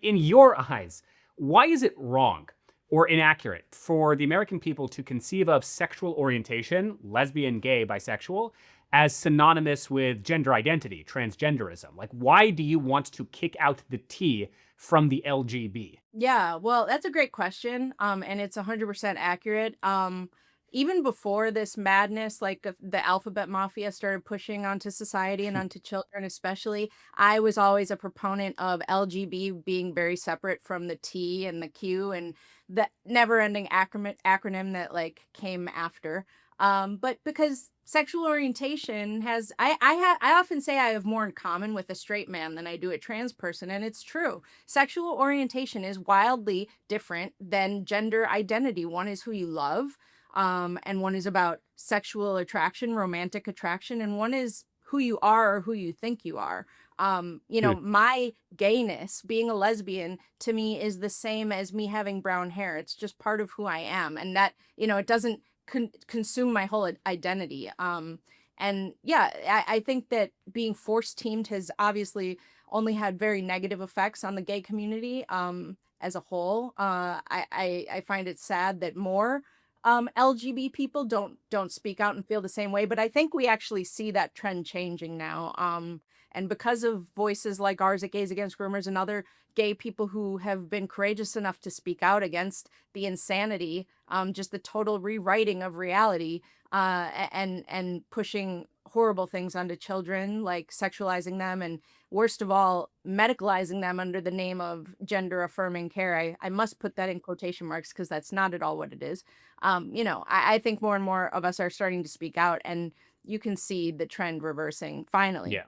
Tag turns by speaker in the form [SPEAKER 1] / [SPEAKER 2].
[SPEAKER 1] In your eyes, why is it wrong or inaccurate for the American people to conceive of sexual orientation, lesbian, gay, bisexual, as synonymous with gender identity, transgenderism? Like, why do you want to kick out the T from the LGB?
[SPEAKER 2] Yeah, well, that's a great question. And it's 100% accurate. Even before this madness, like the alphabet mafia started pushing onto society and onto children, especially, I was always a proponent of LGB being very separate from the T and the Q and the never-ending acronym that like came after. But because sexual orientation has, I often say I have more in common with a straight man than I do a trans person, and it's true. Sexual orientation is wildly different than gender identity. One is who you love, and one is about sexual attraction, romantic attraction, and one is who you are or who you think you are.
[SPEAKER 1] Hmm.
[SPEAKER 2] My gayness, being a lesbian, to me is the same as me having brown hair. It's just part of who I am, and that it doesn't consume my whole identity. And yeah, I think that being forced teamed has obviously only had very negative effects on the gay community as a whole. I find it sad that more LGB people don't speak out and feel the same way, but I think we actually see that trend changing now. And because of voices like ours at Gays Against Groomers and other gay people who have been courageous enough to speak out against the insanity, just the total rewriting of reality, and pushing horrible things onto children, like sexualizing them and worst of all, medicalizing them under the name of gender affirming care. I must put that in quotation marks because that's not at all what it is. I think more and more of us are starting to speak out, and you can see the trend reversing finally.
[SPEAKER 1] Yeah.